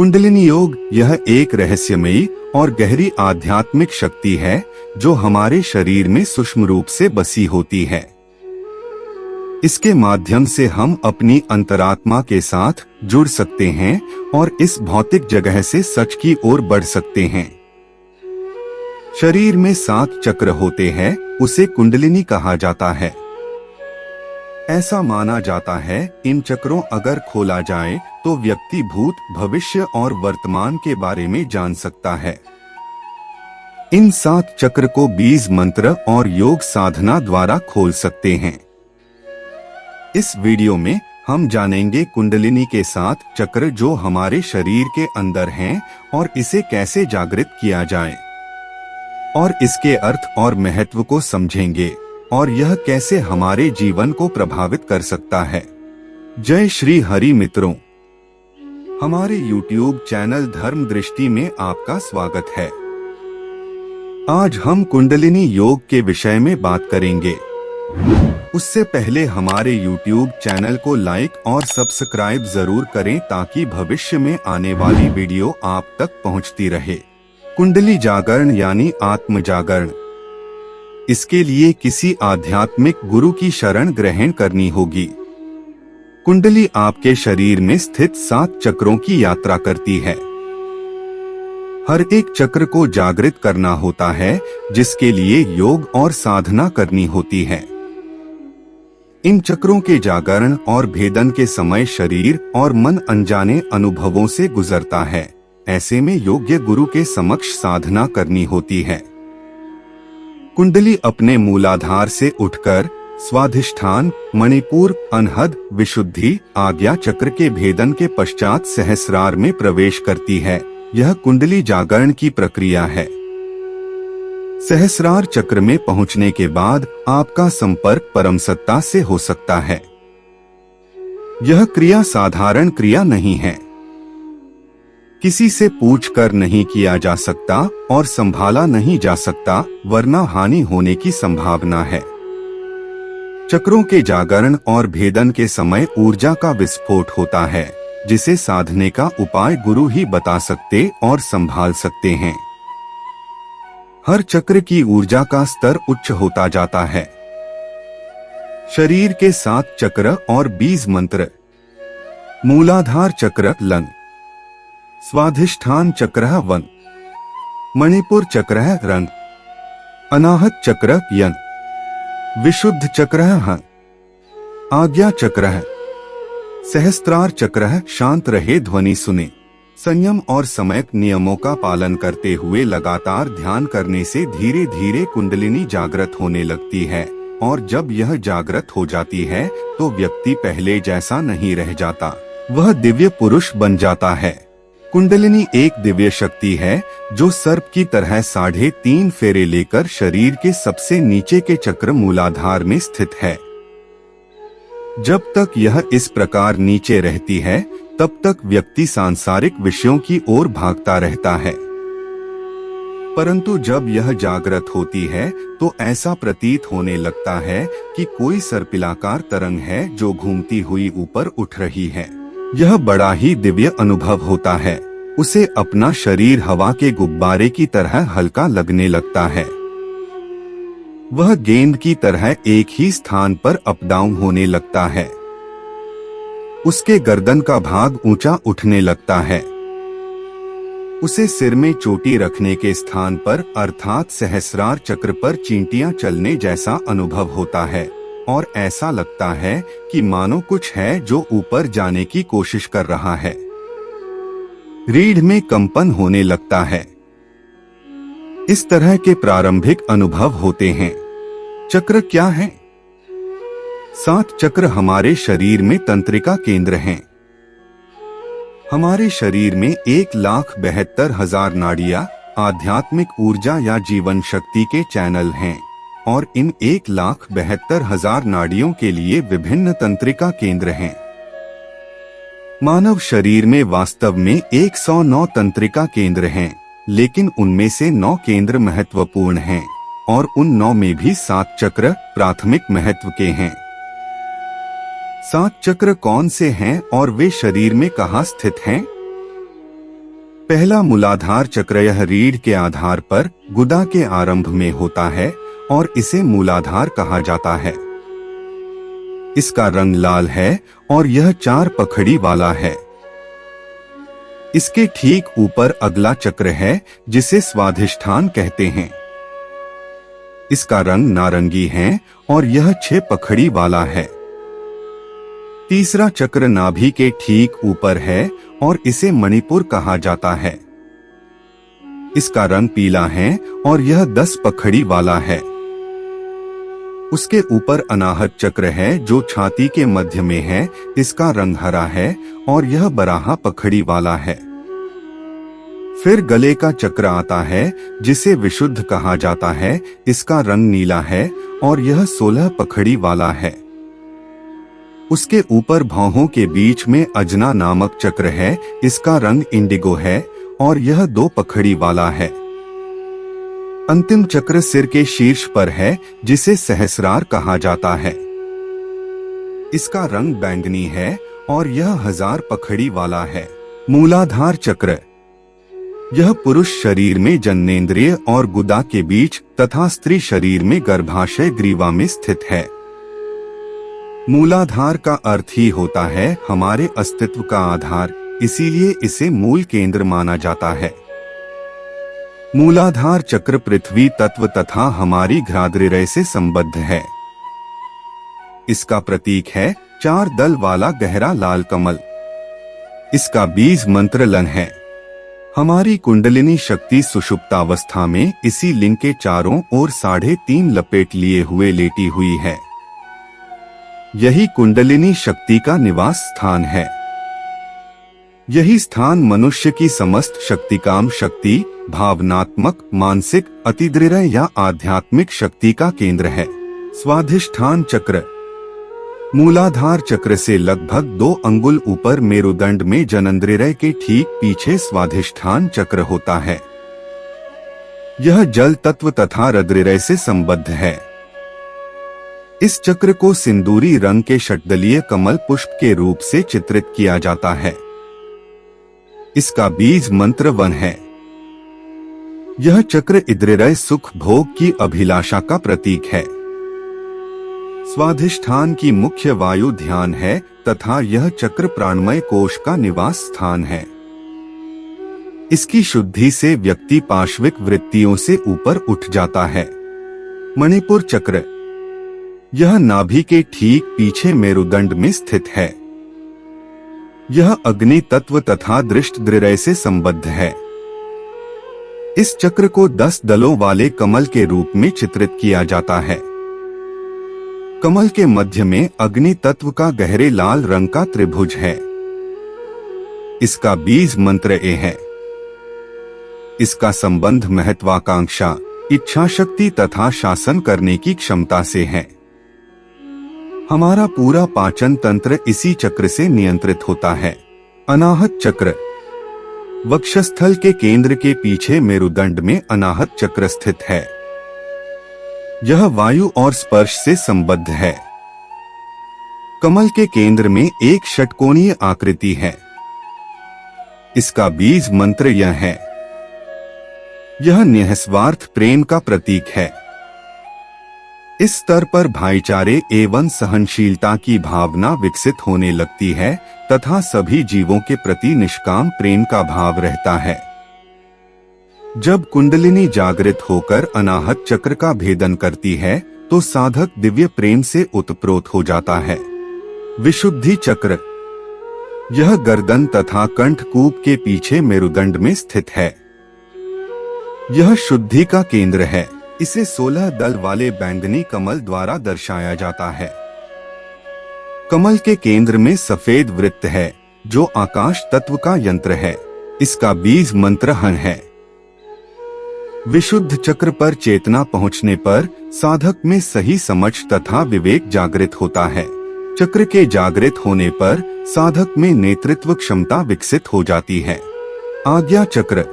कुंडलिनी योग यह एक रहस्यमयी और गहरी आध्यात्मिक शक्ति है जो हमारे शरीर में सूक्ष्म रूप से बसी होती है। इसके माध्यम से हम अपनी अंतरात्मा के साथ जुड़ सकते हैं और इस भौतिक जगह से सच की ओर बढ़ सकते हैं। शरीर में 7 चक्र होते हैं, उसे कुंडलिनी कहा जाता है। ऐसा माना जाता है इन चक्रों अगर खोला जाए तो व्यक्ति भूत, भविष्य और वर्तमान के बारे में जान सकता है। इन 7 चक्र को बीज मंत्र और योग साधना द्वारा खोल सकते हैं। इस वीडियो में हम जानेंगे कुंडलिनी के 7 चक्र जो हमारे शरीर के अंदर हैं और इसे कैसे जागृत किया जाए और इसके अर्थ और महत्व को समझेंगे और यह कैसे हमारे जीवन को प्रभावित कर सकता है। जय श्री हरि मित्रों, हमारे YouTube चैनल धर्म दृष्टि में आपका स्वागत है। आज हम कुंडलिनी योग के विषय में बात करेंगे। उससे पहले हमारे YouTube चैनल को लाइक और सब्सक्राइब जरूर करें ताकि भविष्य में आने वाली वीडियो आप तक पहुंचती रहे। कुंडली जागरण यानी आत्म जागरण, इसके लिए किसी आध्यात्मिक गुरु की शरण ग्रहण करनी होगी। कुंडली आपके शरीर में स्थित 7 चक्रों की यात्रा करती है। हर एक चक्र को जागृत करना होता है, जिसके लिए योग और साधना करनी होती है। इन चक्रों के जागरण और भेदन के समय शरीर और मन अनजाने अनुभवों से गुजरता है। ऐसे में योग्य गुरु के समक्ष साधना करनी होती है। कुंडली अपने मूलाधार से उठकर स्वाधिष्ठान, मणिपुर, अनहद, विशुद्धि, आज्ञा चक्र के भेदन के पश्चात सहस्रार में प्रवेश करती है। यह कुंडली जागरण की प्रक्रिया है। सहस्रार चक्र में पहुंचने के बाद आपका संपर्क परम सत्ता से हो सकता है। यह क्रिया साधारण क्रिया नहीं है। किसी से पूछकर नहीं किया जा सकता और संभाला नहीं जा सकता, वरना हानि होने की संभावना है। चक्रों के जागरण और भेदन के समय ऊर्जा का विस्फोट होता है, जिसे साधने का उपाय गुरु ही बता सकते और संभाल सकते हैं। हर चक्र की ऊर्जा का स्तर उच्च होता जाता है। शरीर के 7 चक्र और बीज मंत्र। मूलाधार चक्र लं, स्वाधिष्ठान चक्र वन, मणिपुर चक्र रंग, अनाहत चक्र यन, विशुद्ध चक्र हं, आज्ञा चक्र, सहस्त्रार चक्र शांत रहे ध्वनि सुने। संयम और समय नियमों का पालन करते हुए लगातार ध्यान करने से धीरे धीरे कुंडलिनी जागृत होने लगती है और जब यह जागृत हो जाती है तो व्यक्ति पहले जैसा नहीं रह जाता, वह दिव्य पुरुष बन जाता है। कुंडलिनी एक दिव्य शक्ति है जो सर्प की तरह 3.5 फेरे लेकर शरीर के सबसे नीचे के चक्र मूलाधार में स्थित है। जब तक यह इस प्रकार नीचे रहती है तब तक व्यक्ति सांसारिक विषयों की ओर भागता रहता है, परंतु जब यह जागृत होती है तो ऐसा प्रतीत होने लगता है कि कोई सर्पिलाकार तरंग है जो घूमती हुई ऊपर उठ रही है। यह बड़ा ही दिव्य अनुभव होता है। उसे अपना शरीर हवा के गुब्बारे की तरह हल्का लगने लगता है। वह गेंद की तरह एक ही स्थान पर अप डाउन होने लगता है। उसके गर्दन का भाग ऊंचा उठने लगता है। उसे सिर में चोटी रखने के स्थान पर अर्थात सहस्रार चक्र पर चींटियां चलने जैसा अनुभव होता है और ऐसा लगता है कि मानो कुछ है जो ऊपर जाने की कोशिश कर रहा है। रीढ़ में कंपन होने लगता है। इस तरह के प्रारंभिक अनुभव होते हैं। चक्र क्या है? 7 चक्र हमारे शरीर में तंत्रिका केंद्र हैं। हमारे शरीर में 1,72,000 नाड़ियां आध्यात्मिक ऊर्जा या जीवन शक्ति के चैनल हैं और इन 1,72,000 नाड़ियों के लिए विभिन्न तंत्रिका केंद्र हैं। मानव शरीर में वास्तव में 109 तंत्रिका केंद्र हैं, लेकिन उनमें से 9 केंद्र महत्वपूर्ण हैं और उन 9 में भी 7 चक्र प्राथमिक महत्व के हैं। 7 चक्र कौन से हैं और वे शरीर में कहाँ स्थित हैं? पहला मूलाधार चक्र यह रीढ़ के आधार पर गुदा के आरंभ में होता है और इसे मूलाधार कहा जाता है। इसका रंग लाल है और यह 4 पखड़ी वाला है। इसके ठीक ऊपर अगला चक्र है जिसे स्वाधिष्ठान कहते हैं। इसका रंग नारंगी है और यह 6 पखड़ी वाला है। तीसरा चक्र नाभि के ठीक ऊपर है और इसे मणिपुर कहा जाता है। इसका रंग पीला है और यह 10 पखड़ी वाला है। उसके ऊपर अनाहत चक्र है जो छाती के मध्य में है। इसका रंग हरा है और यह 12 पखड़ी वाला है। फिर गले का चक्र आता है जिसे विशुद्ध कहा जाता है। इसका रंग नीला है और यह 16 पखड़ी वाला है। उसके ऊपर भौहों के बीच में अजना नामक चक्र है। इसका रंग इंडिगो है और यह 2 पखड़ी वाला है। अंतिम चक्र सिर के शीर्ष पर है जिसे सहस्रार कहा जाता है। इसका रंग बैंगनी है और यह 1000 पखड़ी वाला है। मूलाधार चक्र यह पुरुष शरीर में जननेंद्रिय और गुदा के बीच तथा स्त्री शरीर में गर्भाशय ग्रीवा में स्थित है। मूलाधार का अर्थ ही होता है हमारे अस्तित्व का आधार, इसीलिए इसे मूल केंद्र माना जाता है। मूलाधार चक्र पृथ्वी तत्व तथा हमारी घ्राद्रिरय से संबद्ध है। इसका प्रतीक है 4 दल वाला गहरा लाल कमल। इसका बीज मंत्र लन है। हमारी कुंडलिनी शक्ति सुषुप्तावस्था में इसी लिंग के चारों ओर 3.5 लपेट लिए हुए लेटी हुई है। यही कुंडलिनी शक्ति का निवास स्थान है। यही स्थान मनुष्य की समस्त शक्तिकाम शक्ति, भावनात्मक, मानसिक, अतिदृढ़ या आध्यात्मिक शक्ति का केंद्र है। स्वाधिष्ठान चक्र मूलाधार चक्र से लगभग 2 अंगुल ऊपर मेरुदंड में जननेंद्रिय के ठीक पीछे स्वाधिष्ठान चक्र होता है। यह जल तत्व तथा हृदय से संबद्ध है। इस चक्र को सिंदूरी रंग के षटदलीय कमल पुष्प के रूप से चित्रित किया जाता है। इसका बीज मंत्र वन है। यह चक्र इद्रिय सुख भोग की अभिलाषा का प्रतीक है। स्वाधिष्ठान की मुख्य वायु ध्यान है तथा यह चक्र प्राणमय कोश का निवास स्थान है। इसकी शुद्धि से व्यक्ति पार्श्विक वृत्तियों से ऊपर उठ जाता है। मणिपुर चक्र यह नाभि के ठीक पीछे मेरुदंड में स्थित है। यह अग्नि तत्व तथा दृष्ट दृढ़ से संबद्ध है। इस चक्र को 10 दलों वाले कमल के रूप में चित्रित किया जाता है। कमल के मध्य में अग्नि तत्व का गहरे लाल रंग का त्रिभुज है। इसका बीज मंत्र ए है। इसका संबंध महत्वाकांक्षा, इच्छा शक्ति तथा शासन करने की क्षमता से है। हमारा पूरा पाचन तंत्र इसी चक्र से नियंत्रित होता है। अनाहत चक्र वक्षस्थल के केंद्र के पीछे मेरुदंड में अनाहत चक्र स्थित है। यह वायु और स्पर्श से संबद्ध है। कमल के केंद्र में एक षटकोणीय आकृति है। इसका बीज मंत्र यह है। यह निःस्वार्थ प्रेम का प्रतीक है। इस स्तर पर भाईचारे एवं सहनशीलता की भावना विकसित होने लगती है तथा सभी जीवों के प्रति निष्काम प्रेम का भाव रहता है। जब कुंडलिनी जागृत होकर अनाहत चक्र का भेदन करती है तो साधक दिव्य प्रेम से उत्प्रोत हो जाता है। विशुद्धि चक्र यह गर्दन तथा कंठकूप के पीछे मेरुदंड में स्थित है। यह शुद्धि का केंद्र है। इसे 16 दल वाले बैंगनी कमल द्वारा दर्शाया जाता है। कमल के केंद्र में सफेद वृत्त है जो आकाश तत्व का यंत्र है। इसका बीज मंत्र हन है। विशुद्ध चक्र पर चेतना पहुंचने पर साधक में सही समझ तथा विवेक जागृत होता है। चक्र के जागृत होने पर साधक में नेतृत्व क्षमता विकसित हो जाती है। आज्ञा चक्र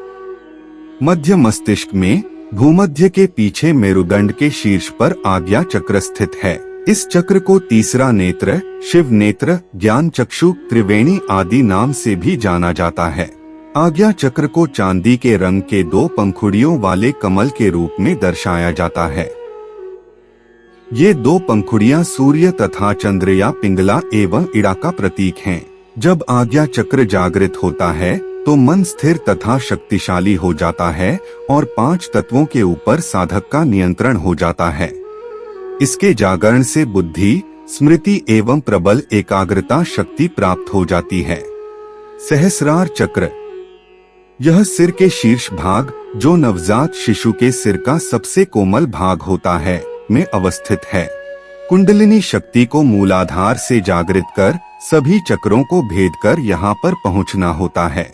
मध्य मस्तिष्क में भूमध्य के पीछे मेरुदंड के शीर्ष पर आज्ञा चक्र स्थित है। इस चक्र को तीसरा नेत्र, शिव नेत्र, ज्ञान चक्षु, त्रिवेणी आदि नाम से भी जाना जाता है। आज्ञा चक्र को चांदी के रंग के 2 पंखुड़ियों वाले कमल के रूप में दर्शाया जाता है। ये 2 पंखुड़ियां सूर्य तथा चंद्र या पिंगला एवं इड़ा का प्रतीक हैं। जब आज्ञा चक्र जागृत होता है तो मन स्थिर तथा शक्तिशाली हो जाता है और 5 तत्वों के ऊपर साधक का नियंत्रण हो जाता है। इसके जागरण से बुद्धि, स्मृति एवं प्रबल एकाग्रता शक्ति प्राप्त हो जाती है। सहस्रार चक्र, यह सिर के शीर्ष भाग, जो नवजात शिशु के सिर का सबसे कोमल भाग होता है, में अवस्थित है। कुंडलिनी शक्ति को मूलाधार से जागृत कर सभी चक्रों को भेद कर यहाँ पर पहुँचना होता है।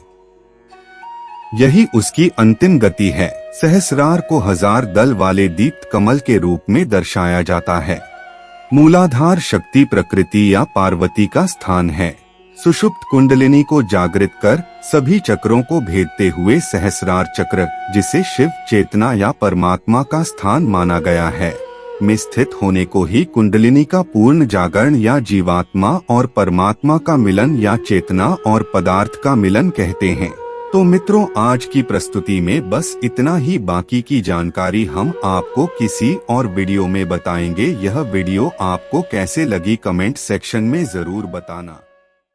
यही उसकी अंतिम गति है। सहस्रार को 1000 दल वाले दीप्त कमल के रूप में दर्शाया जाता है। मूलाधार शक्ति प्रकृति या पार्वती का स्थान है। सुषुप्त कुंडलिनी को जागृत कर सभी चक्रों को भेदते हुए सहस्रार चक्र, जिसे शिव चेतना या परमात्मा का स्थान माना गया है, में स्थित होने को ही कुंडलिनी का पूर्ण जागरण या जीवात्मा और परमात्मा का मिलन या चेतना और पदार्थ का मिलन कहते हैं। तो मित्रों, आज की प्रस्तुति में बस इतना ही। बाकी की जानकारी हम आपको किसी और वीडियो में बताएंगे। यह वीडियो आपको कैसे लगी कमेंट सेक्शन में जरूर बताना।